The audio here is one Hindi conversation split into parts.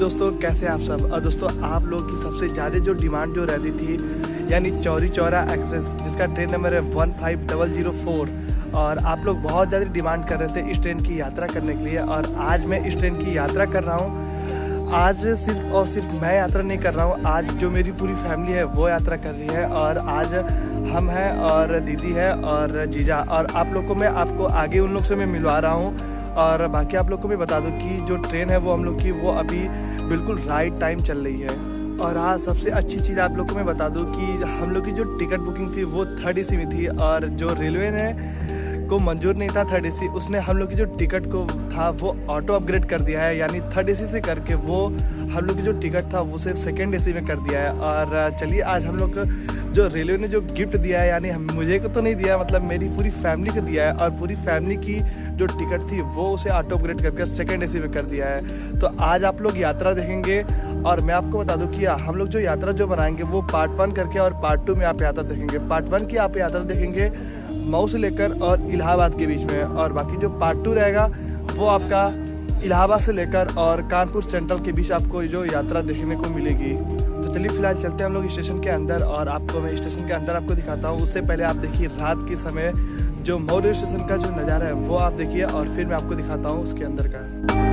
दोस्तों, कैसे आप सब। और दोस्तों, आप लोगों की सबसे ज़्यादा जो डिमांड जो रहती थी, यानी चौरी चौरा एक्सप्रेस, जिसका ट्रेन नंबर है 15004, और आप लोग बहुत ज़्यादा डिमांड कर रहे थे इस ट्रेन की यात्रा करने के लिए। और आज मैं इस ट्रेन की यात्रा कर रहा हूँ। आज सिर्फ और सिर्फ मैं यात्रा नहीं कर रहा हूँ, आज जो मेरी पूरी फैमिली है वो यात्रा कर रही है। और आज हम हैं और दीदी है और जीजा, और आप लोग को मैं आपको आगे उन लोग से मैं मिलवा रहा हूँ। और बाकी आप लोग को मैं बता दूं कि जो ट्रेन है वो हम लोग की वो अभी बिल्कुल राइट टाइम चल रही है। और हाँ, सबसे अच्छी चीज़ आप लोग को मैं बता दूं कि हम लोग की जो टिकट बुकिंग थी वो 3rd AC में थी, और जो रेलवे ने को मंजूर नहीं था 3rd AC, उसने हम लोग की जो टिकट को था वो ऑटो अपग्रेड कर दिया है, यानी 3rd AC से करके वो हम लोग की जो टिकट था उसे 2nd AC में कर दिया है। और चलिए, आज हम लोग जो रेलवे ने जो गिफ्ट दिया है, यानी मुझे को तो नहीं दिया, मतलब मेरी पूरी फैमिली को दिया है, और पूरी फैमिली की जो टिकट थी वो उसे ऑटो अपग्रेड करके 2nd AC में कर दिया है। तो आज आप लोग यात्रा देखेंगे, और मैं आपको बता दूं कि हम लोग जो यात्रा जो बनाएंगे वो पार्ट 1 करके, और पार्ट 2 में आप यात्रा देखेंगे। पार्ट 1 की आप यात्रा देखेंगे मऊ से लेकर और इलाहाबाद के बीच में, और बाकी जो पार्ट 2 रहेगा वो आपका इलाहाबाद से लेकर और कानपुर सेंट्रल के बीच आपको जो यात्रा देखने को मिलेगी। तो चलिए फिलहाल चलते हैं हम लोग स्टेशन के अंदर, और आपको मैं स्टेशन के अंदर आपको दिखाता हूँ। उससे पहले आप देखिए रात के समय जो मऊ रेलवे स्टेशन का जो नज़ारा है वो आप देखिए, और फिर मैं आपको दिखाता हूँ उसके अंदर का।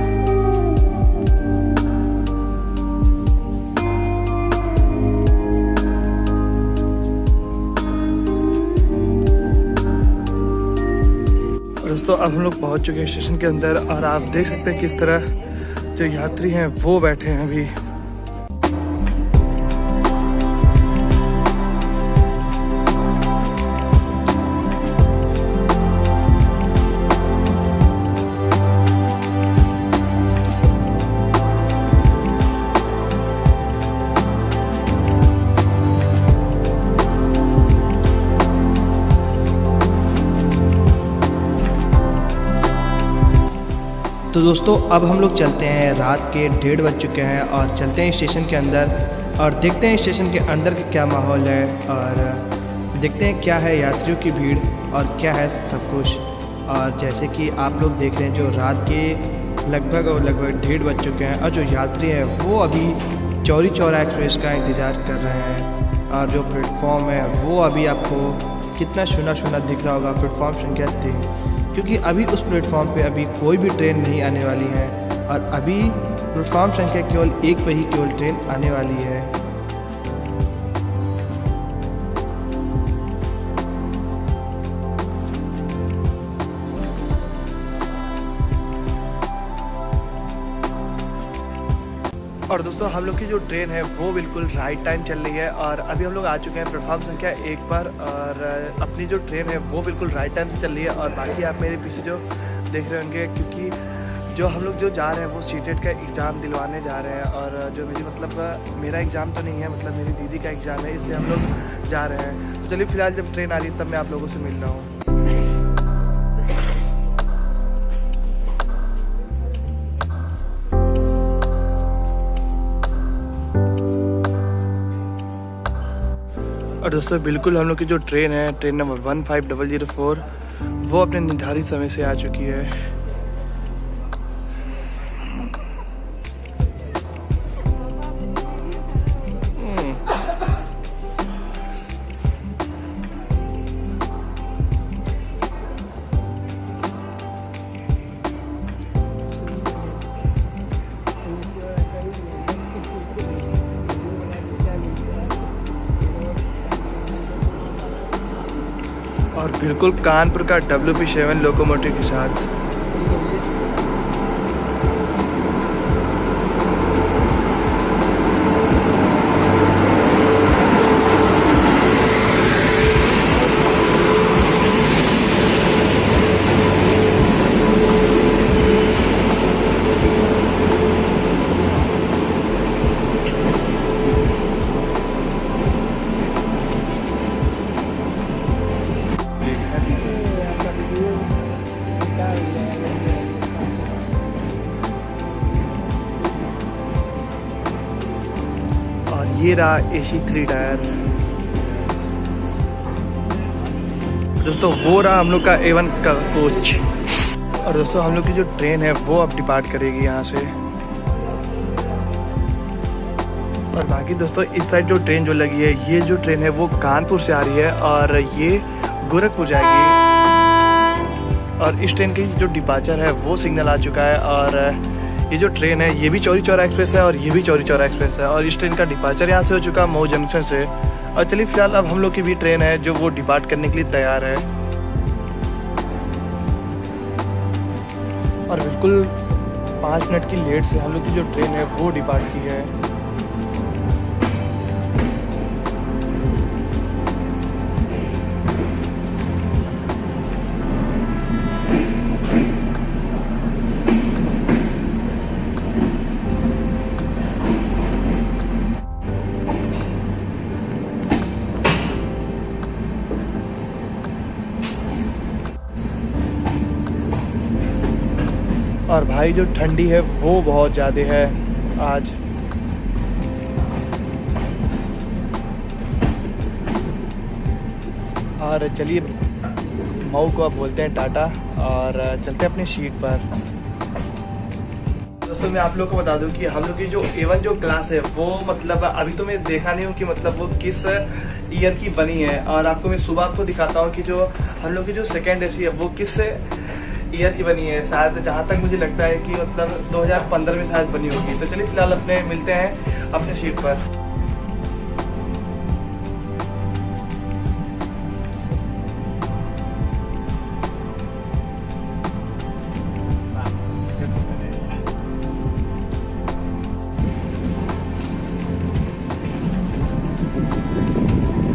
दोस्तों, अब हम लोग पहुंच चुके हैं स्टेशन के अंदर, और आप देख सकते हैं किस तरह जो यात्री हैं वो बैठे हैं अभी। तो दोस्तों, अब हम लोग चलते हैं, रात के 1:30 बज चुके हैं, और चलते हैं स्टेशन के अंदर और देखते हैं स्टेशन के अंदर का क्या माहौल है, और देखते हैं क्या है यात्रियों की भीड़ और क्या है सब कुछ। और जैसे कि आप लोग देख रहे हैं, जो रात के लगभग 1:30 बज चुके हैं, और जो यात्री हैं वो अभी चौरी चौरा एक्सप्रेस का इंतज़ार कर रहे हैं। और जो प्लेटफॉर्म है वो अभी आपको कितना सुना सुना दिख रहा होगा, प्लेटफॉर्म संख्या 3, क्योंकि अभी उस प्लेटफॉर्म पे अभी कोई भी ट्रेन नहीं आने वाली है, और अभी प्लेटफॉर्म संख्या केवल 1 पे ही केवल ट्रेन आने वाली है। और दोस्तों, हम लोग की जो ट्रेन है वो बिल्कुल राइट टाइम चल रही है, और अभी हम लोग आ चुके हैं प्लेटफॉर्म संख्या 1 पर, और अपनी जो ट्रेन है वो बिल्कुल राइट टाइम से चल रही है। और बाकी आप मेरे पीछे जो देख रहे होंगे, क्योंकि जो हम लोग जो जा रहे हैं वो सीटेट का एग्ज़ाम दिलवाने जा रहे हैं, और जो मेरी मतलब मेरा एग्ज़ाम तो नहीं है, मतलब मेरी दीदी का एग्ज़ाम है, इसलिए हम लोग जा रहे हैं। तो चलिए फिलहाल जब ट्रेन आ रही है तब मैं आप लोगों से मिल रहा हूँ। और दोस्तों, बिल्कुल हम लोग की जो ट्रेन है, ट्रेन नंबर 15004, वो अपने निर्धारित समय से आ चुकी है। और बिल्कुल कानपुर का WP7 लोकोमोटिव के साथ। ये रहा AC 3 टायर। दोस्तों वो रहा हम लोग का A1 का कोच। और दोस्तों हम लोग की जो ट्रेन है वो अब डिपार्ट करेगी यहाँ से। और बाकी दोस्तों इस साइड जो ट्रेन जो लगी है, ये जो ट्रेन है वो कानपुर से आ रही है और ये गोरखपुर जाएगी। और इस ट्रेन की जो डिपार्चर है वो सिग्नल आ चुका है। और ये जो ट्रेन है ये भी चौरी चौरा एक्सप्रेस है और ये भी चौरी चौरा एक्सप्रेस है। और इस ट्रेन का डिपार्चर यहाँ से हो चुका है मऊ जंक्शन से। और चलिए फिलहाल अब हम लोग की भी ट्रेन है जो वो डिपार्ट करने के लिए तैयार है। और बिल्कुल 5 मिनट की लेट से हम लोग की जो ट्रेन है वो डिपार्ट की है। और भाई जो ठंडी है वो बहुत ज़्यादा है आज। और चलिए मऊ को अब बोलते हैं टाटा और चलते हैं अपनी सीट पर। दोस्तों मैं आप लोग को बता दूं कि हम लोग की जो A1 जो क्लास है वो मतलब अभी तो मैं देखा नहीं हूँ कि मतलब वो किस ईयर की बनी है। और आपको मैं सुबह आपको दिखाता हूँ कि जो हम लोग की जो सेकेंड AC है वो किस ईयर की बनी है। शायद जहाँ तक मुझे लगता है कि मतलब 2015 में शायद बनी होगी। तो चलिए फिलहाल अपने मिलते हैं अपने सीट पर।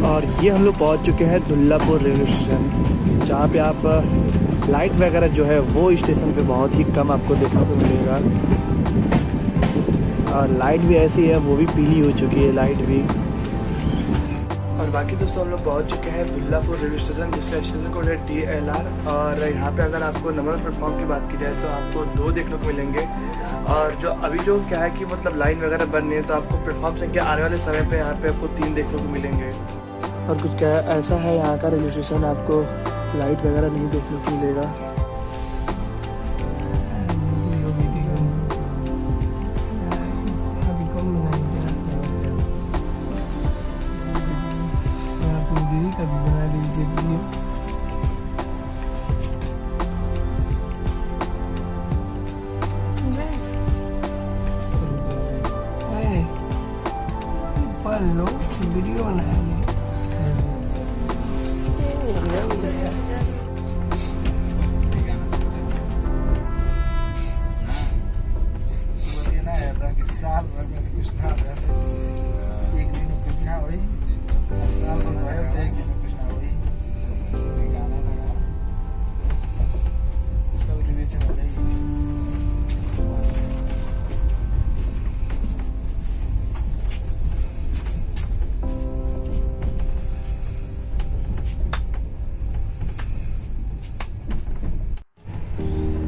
और ये हम लोग पहुँच चुके हैं दुल्लापुर रेलवे स्टेशन, जहाँ पे आप लाइट वगैरह जो है वो स्टेशन पे बहुत ही कम आपको देखने को मिलेगा। और लाइट भी ऐसी है, वो भी पीली हो चुकी है लाइट भी। और बाकी दोस्तों हम लोग पहुंच चुके हैं दुल्लापुर रेलवे स्टेशन, जिसका स्टेशन कोड है DLR। और यहाँ पे अगर आपको नंबर प्लेटफॉर्म की बात की जाए तो आपको 2 देखने को मिलेंगे। और जो अभी जो क्या है कि मतलब लाइन वगैरह बन रही है, तो आपको प्लेटफॉर्म संख्या आने वाले समय पे यहाँ पे आपको 3 देखने को मिलेंगे। और कुछ क्या है ऐसा है यहाँ का रेलवे स्टेशन, आपको लाइट वगैरह नहीं देखने को मिलेगा। लो वीडियो बनाया साल भर में कुछ ना एक दिन कुछ ना हुई, साल भर में तो एक दिन कुछ ना हुई। गाना लगा सब रिलेशन हो जाएगी।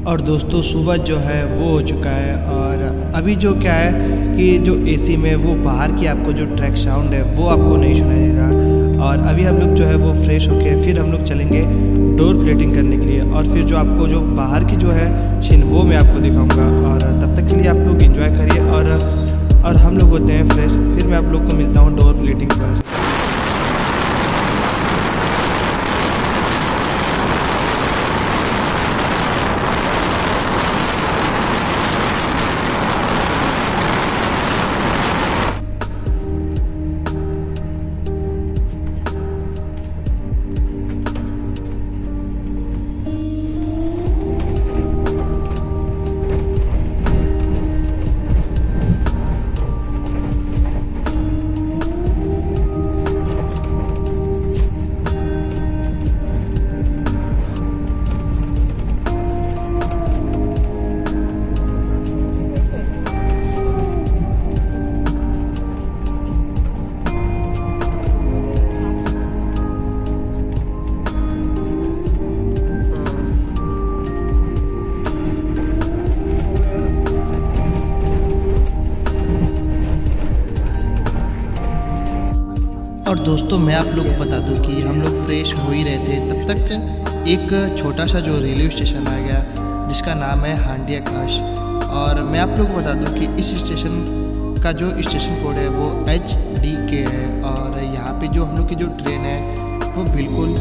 और दोस्तों सुबह जो है वो हो चुका है। और अभी जो क्या है कि जो AC में वो बाहर की आपको जो ट्रैक साउंड है वो आपको नहीं सुनाएगा। और अभी हम लोग जो है वो फ्रेश होके फिर हम लोग चलेंगे डोर प्लेटिंग करने के लिए। और फिर जो आपको जो बाहर की जो है सीन वो मैं आपको दिखाऊंगा। और तब तक के लिए आप लोग एंजॉय करिए। और हम लोग होते हैं फ्रेश, फिर मैं आप लोग को मिलता हूँ डोर प्लेटिंग पर। और दोस्तों मैं आप लोग को बता दूं कि हम लोग फ्रेश हो ही रहे थे, तब तक एक छोटा सा जो रेलवे स्टेशन आ गया जिसका नाम है हांडिया खास। और मैं आप लोग को बता दूं कि इस स्टेशन का जो स्टेशन कोड है वो HDK है। और यहाँ पे जो हम लोग की जो ट्रेन है वो बिल्कुल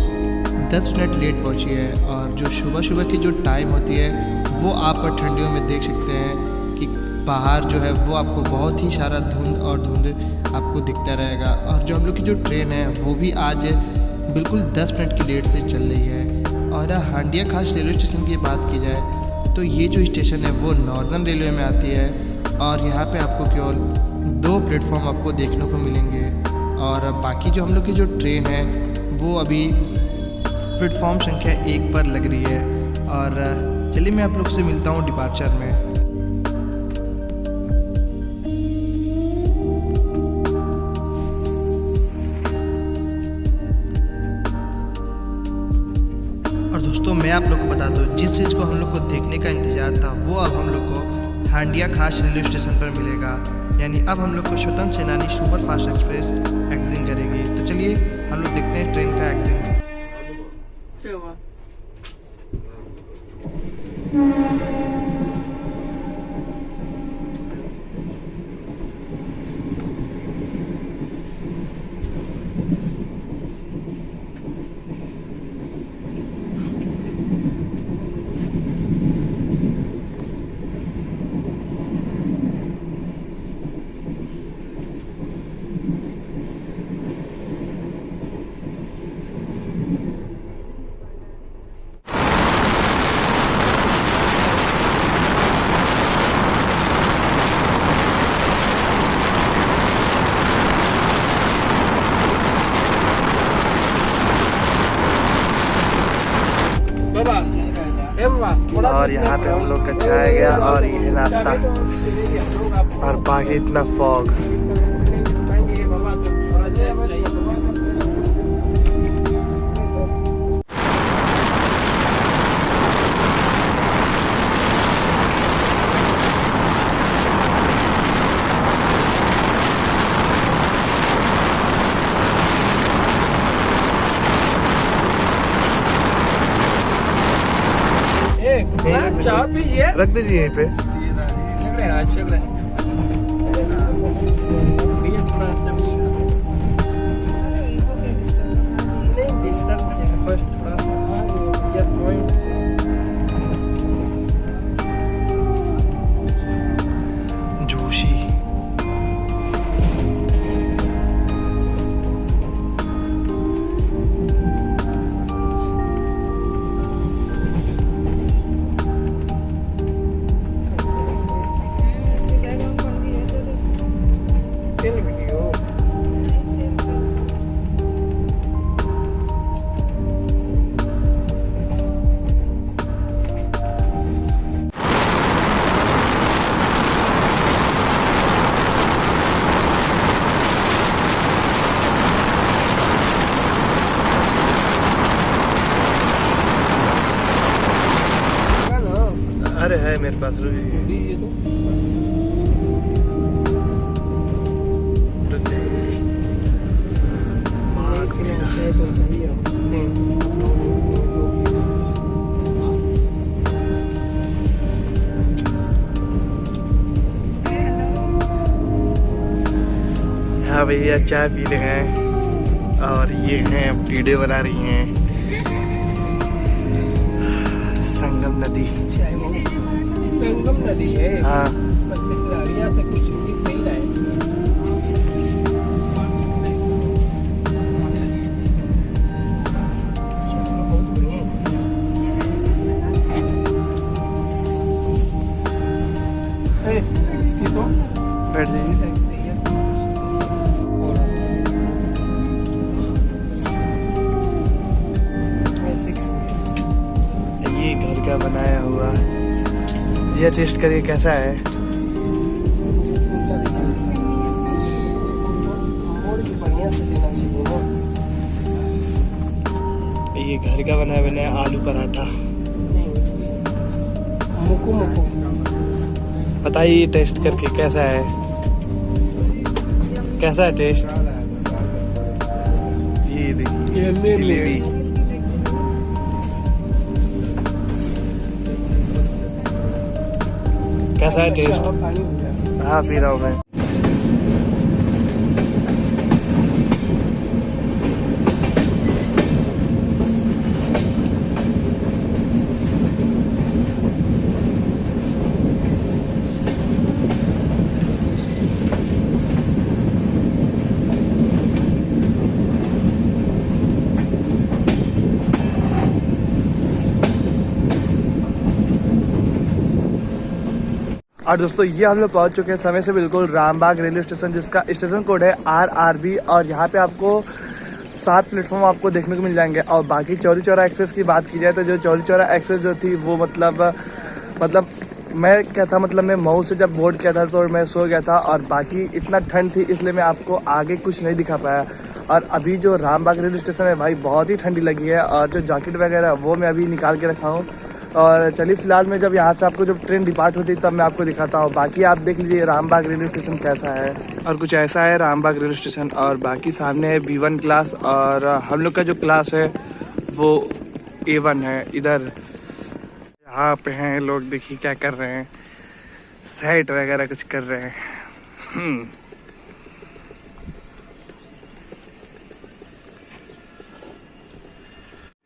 10 मिनट लेट पहुँची है। और जो सुबह सुबह की जो टाइम होती है वो आप ठंडियों में देख सकते हैं कि बाहर जो है वो आपको बहुत ही सारा धुंध आपको दिखता रहेगा। और जो हम लोग की जो ट्रेन है वो भी आज बिल्कुल 10 मिनट की लेट से चल रही है। और हांडिया खास रेलवे स्टेशन की बात की जाए तो ये जो स्टेशन है वो नॉर्दर्न रेलवे में आती है। और यहाँ पे आपको केवल 2 प्लेटफॉर्म आपको देखने को मिलेंगे। और बाकी जो हम लोग की जो ट्रेन है वो अभी प्लेटफॉर्म संख्या 1 पर लग रही है। और चलिए मैं आप लोग से मिलता हूँ डिपार्चर में। और दोस्तों मैं आप लोग को बता दूँ जिस चीज़ को हम लोग को देखने का इंतज़ार था वो अब हम लोग को हांडिया खास रेलवे स्टेशन पर मिलेगा। यानी अब हम लोग को स्वतंत्र सेनानी सुपर फास्ट एक्सप्रेस एग्जिट करेगी। तो चलिए हम लोग देखते हैं ट्रेन का एग्जिट। और यहाँ पे हम लोग का चाय गया और ये नाश्ता और बाकी इतना फॉग। चाय पीजिए, रख दीजिए यहीं पे। चल रहे जोशी अरे है मेरे पास रुकी। हाँ भैया चाय पी रहे हैं और ये हैं वीडियो बना रही हैं। संगम नदी, संगम नदी है। हाँ बस खिलाड़िया से कुछ दिख नहीं रहा है। इसकी तो बैठ जाइए। ये घर का बनाया हुआ, ये टेस्ट करिए कैसा है। बढ़िया से देना चाहिए ना। ये घर का बनाया आलू पराठा। मुकु मुकु बताइए टेस्ट करके कैसा है, कैसा है टेस्ट। ये देखिए जलेबी। कैसा है टेस्ट। हाँ पी रहा हूँ मैं। और दोस्तों ये हम लोग पहुंच चुके हैं समय से बिल्कुल रामबाग रेलवे स्टेशन, जिसका स्टेशन कोड है RRB। और यहाँ पे आपको 7 प्लेटफॉर्म आपको देखने को मिल जाएंगे। और बाकी चौरी चौरा एक्सप्रेस की बात की जाए तो जो चौरी चौरा एक्सप्रेस जो थी वो मतलब मैं क्या था, मतलब मैं मऊ से जब बोर्ड किया था तो मैं सो गया था और बाकी इतना ठंड थी इसलिए मैं आपको आगे कुछ नहीं दिखा पाया। और अभी जो रामबाग रेलवे स्टेशन है भाई बहुत ही ठंडी लगी है और जो जैकेट वगैरह वो मैं अभी निकाल के रखा हूँ। और चलिए फिलहाल मैं जब यहाँ से आपको जब ट्रेन डिपार्ट होती है तब मैं आपको दिखाता हूँ। बाकी आप देख लीजिए रामबाग रेलवे स्टेशन कैसा है। और कुछ ऐसा है रामबाग रेलवे स्टेशन। और बाकी सामने है B1 क्लास और हम लोग का जो क्लास है वो A1 है। इधर यहाँ पे हैं लोग, देखिए क्या कर रहे हैं, सेट वगैरह कुछ कर रहे हैं।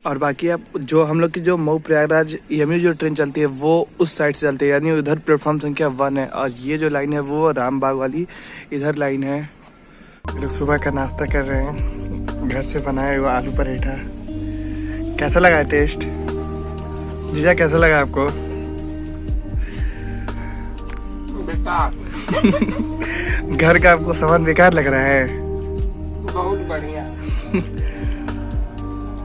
और बाकी आप जो हम लोग की जो मऊ प्रयागराज EMU जो ट्रेन चलती है वो उस साइड से चलती है, यानी उधर प्लेटफॉर्म संख्या 1 है। और ये जो लाइन है वो रामबाग वाली इधर लाइन है। लोग सुबह का नाश्ता कर रहे हैं, घर से बनाया हुआ आलू पराठा। कैसा लगा है टेस्ट? जीजा कैसा लगा आपको? बेकार। घर का आपको सामान बेकार लग रहा है? बहुत बढ़िया।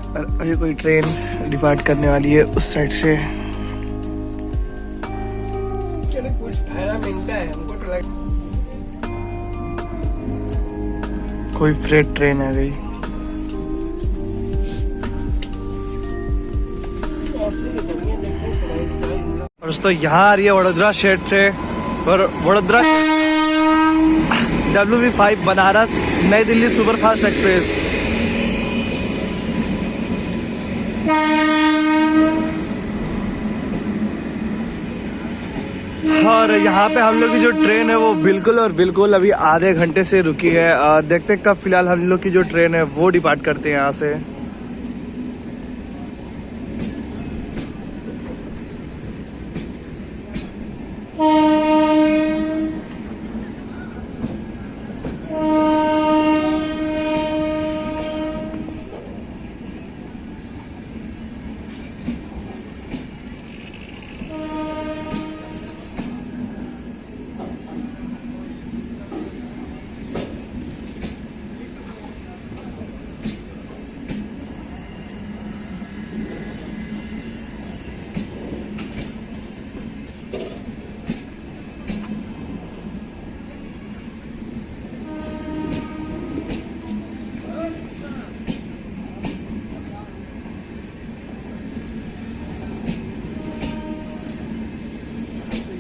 और अभी कोई ट्रेन डिपार्ट करने वाली है उस साइड से। चलो कुछ फायदा मिलता है हमको तो लग। कोई फ्रेट ट्रेन आ गई। और दोस्तों यहाँ आ रही है वडोदरा शहर से, और वडोदरा WV5 बनारस नई दिल्ली सुपरफास्ट एक्सप्रेस। और यहाँ पे हम लोग की जो ट्रेन है वो बिल्कुल और बिल्कुल अभी आधे घंटे से रुकी है। और देखते हैं कब फिलहाल हम लोग की जो ट्रेन है वो डिपार्ट करते हैं यहाँ से।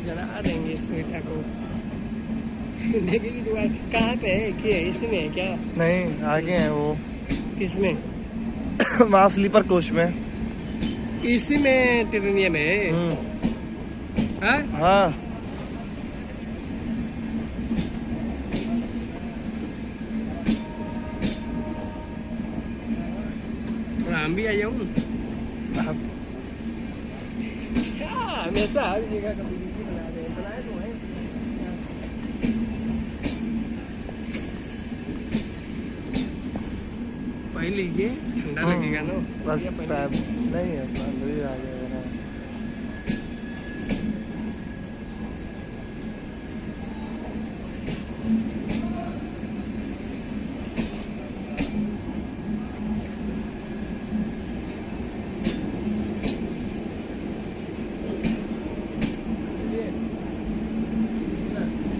जला देंगे स्वेटा को। देखेगी दुआ कहाँ पे है, क्या है इसमें है क्या? नहीं आगे है वो, किसमें? वहाँ स्लीपर कोच में। इसी में टिरेनिया में है? हाँ? हाँ हम भी आ जाऊँ क्या? हमेशा हर जगह का वीडियो बना रहे हैं, बनाए तो हैं। पहन लीजिए, ठंडा लगेगा ना। नहीं है आ जाएगा ना।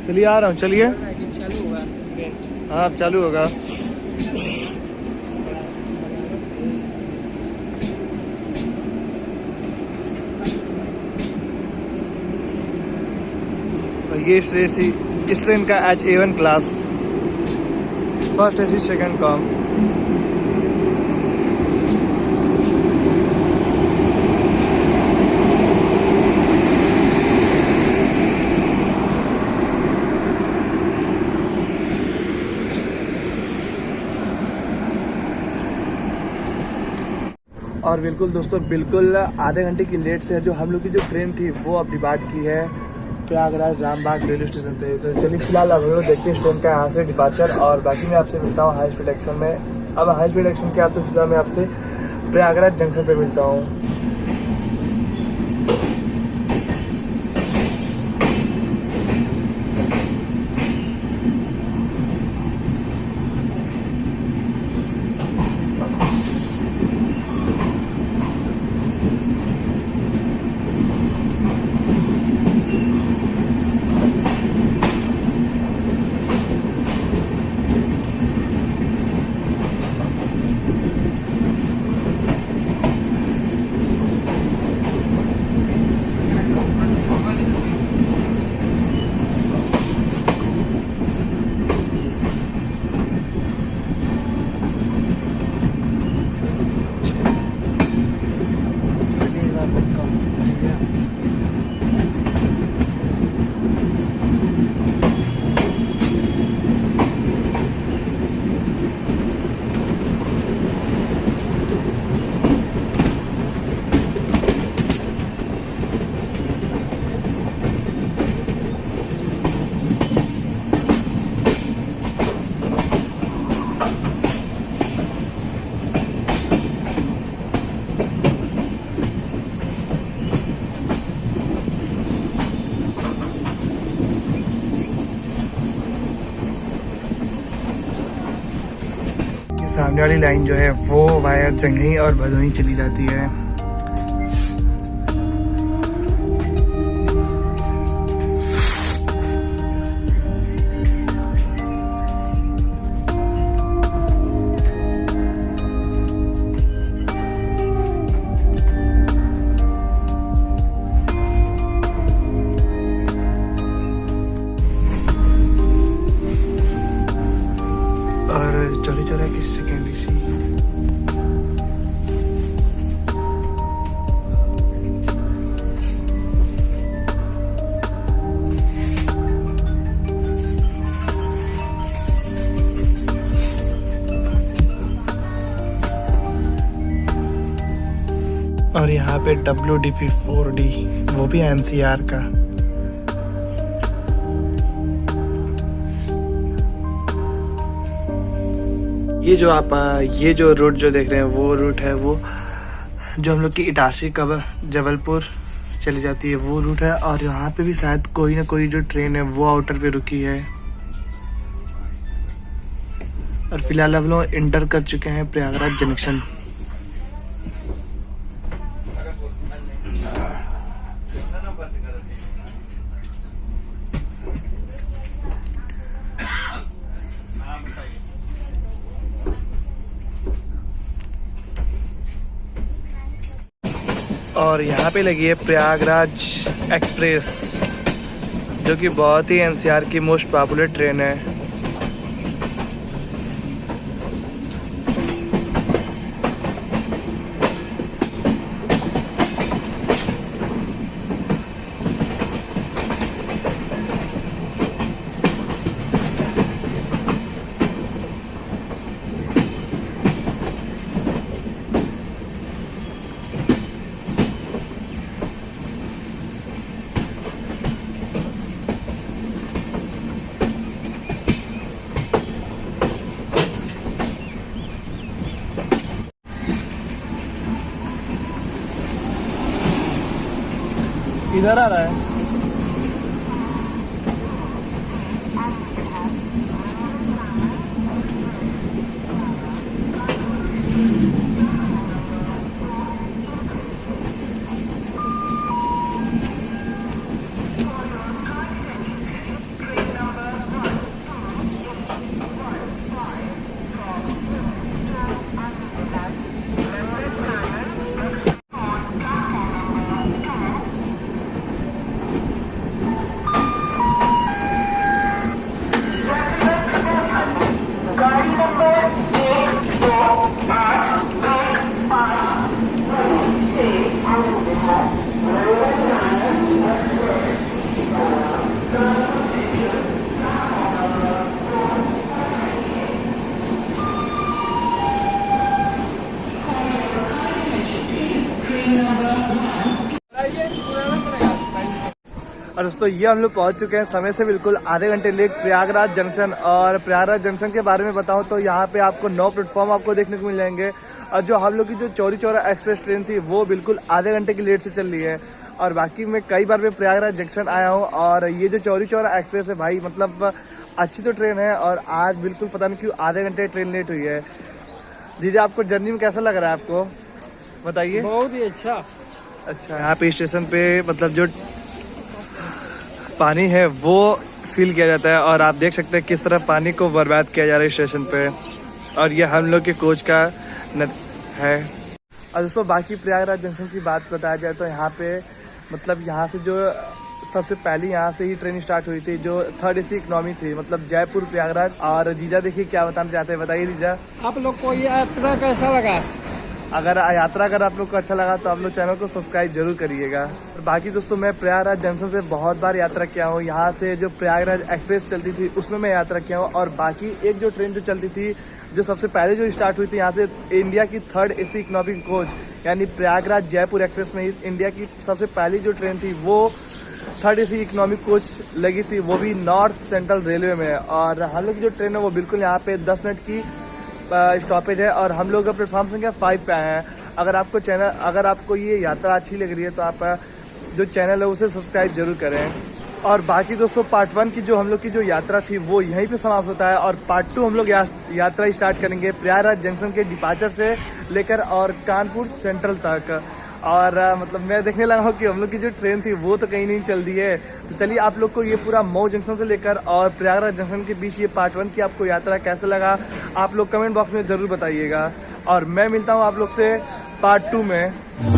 चलिए आ रहा हूँ, चलिए। चालू होगा ट्रेन। हाँ अब चालू होगा। ये इस ट्रेन का A1 class, first AC second com. और बिल्कुल दोस्तों बिल्कुल आधे घंटे की लेट से जो हम लोग की जो ट्रेन थी वो अब डिपार्ट की है प्रयागराज रामबाग रेलवे स्टेशन पे। तो चलिए फिलहाल अब हम लोग देखते हैं ट्रेन का यहाँ से डिपार्चर। और बाकी मैं आपसे मिलता हूँ हाई स्पीड एक्शन में। अब हाई स्पीड एक्शन के आप तो फिलहाल मैं आपसे प्रयागराज जंक्शन पे मिलता हूँ। ये सामने वाली लाइन जो है वो वाया जंघई और भदोही चली जाती है। और चौरी चौरा की सेकेंड इसी और यहाँ पे WDP4D वो भी NCR का। ये जो रूट जो देख रहे हैं वो रूट है वो जो हम लोग की इटारसी कब जबलपुर चली जाती है वो रूट है। और यहाँ पे भी शायद कोई ना कोई जो ट्रेन है वो आउटर पे रुकी है। और फिलहाल हम लोग इंटर कर चुके हैं प्रयागराज जंक्शन। और यहाँ पे लगी है प्रयागराज एक्सप्रेस जो कि बहुत ही NCR की मोस्ट पॉपुलर ट्रेन है। इधर आ रहा है। और दोस्तों ये हम लोग पहुंच चुके हैं समय से बिल्कुल आधे घंटे लेट प्रयागराज जंक्शन। और प्रयागराज जंक्शन के बारे में बताऊं तो यहाँ पे आपको 9 प्लेटफॉर्म आपको देखने को मिल जाएंगे। और जो हम लोग की जो चौरी चौरा एक्सप्रेस ट्रेन थी वो बिल्कुल आधे घंटे की लेट से चल रही है। और बाकी मैं कई बार मैं प्रयागराज जंक्शन आया हूँ। और ये जो चौरी चौरा एक्सप्रेस है भाई मतलब अच्छी तो ट्रेन है। और आज बिल्कुल पता नहीं क्यों आधे घंटे ट्रेन लेट हुई है। जीजा आपको जर्नी में कैसा लग रहा है आपको बताइए। बहुत ही अच्छा। यहाँ पे स्टेशन पे मतलब जो पानी है वो फील किया जाता है। और आप देख सकते हैं किस तरह पानी को बर्बाद किया जा रहा है स्टेशन पे। और ये हम लोग के कोच का है। और दोस्तों बाकी प्रयागराज जंक्शन की बात बताया जाए तो यहाँ पे मतलब यहाँ से जो सबसे पहले यहाँ से ही ट्रेन स्टार्ट हुई थी जो 3rd AC इकोनॉमी थी मतलब जयपुर प्रयागराज। और जीजा देखिए क्या बताना चाहते हैं बताइए जीजा। आप लोग को ये यात्रा कैसा लगा? अगर आप लोग को अच्छा लगा तो आप लोग चैनल को सब्सक्राइब जरूर करिएगा। और बाकी दोस्तों मैं प्रयागराज जंक्शन से बहुत बार यात्रा किया हूँ। यहाँ से जो प्रयागराज एक्सप्रेस चलती थी उसमें मैं यात्रा किया हूँ। और बाकी एक जो ट्रेन जो चलती थी जो सबसे पहले जो स्टार्ट हुई थी यहाँ से इंडिया की 3rd AC इकोनॉमिक कोच यानी प्रयागराज जयपुर एक्सप्रेस में इंडिया की सबसे पहली जो ट्रेन थी वो 3rd AC इकोनॉमिक कोच लगी थी वो भी नॉर्थ सेंट्रल रेलवे में। और हम लोग की जो ट्रेन है वो बिल्कुल यहाँ पे 10 मिनट की स्टॉपेज है। और हम लोग प्लेटफॉर्म संख्या 5 पे आए हैं। अगर आपको ये यात्रा अच्छी लग रही है तो आप जो चैनल है उसे सब्सक्राइब जरूर करें। और बाकी दोस्तों पार्ट 1 की जो हम लोग की जो यात्रा थी वो यहीं पे समाप्त होता है, और पार्ट 2 हम लोग यात्रा स्टार्ट करेंगे प्रयागराज जंक्शन के डिपार्चर से लेकर और कानपुर सेंट्रल तक। और मतलब मैं देखने लगा हूँ कि हम लोग की जो ट्रेन थी वो तो कहीं नहीं चल रही है। तो चलिए आप लोग को ये पूरा मऊ जंक्शन से लेकर और प्रयागराज जंक्शन के बीच ये पार्ट 1 की आपको यात्रा कैसे लगा आप लोग कमेंट बॉक्स में ज़रूर बताइएगा, और मैं मिलता हूँ आप लोग से पार्ट 2 में।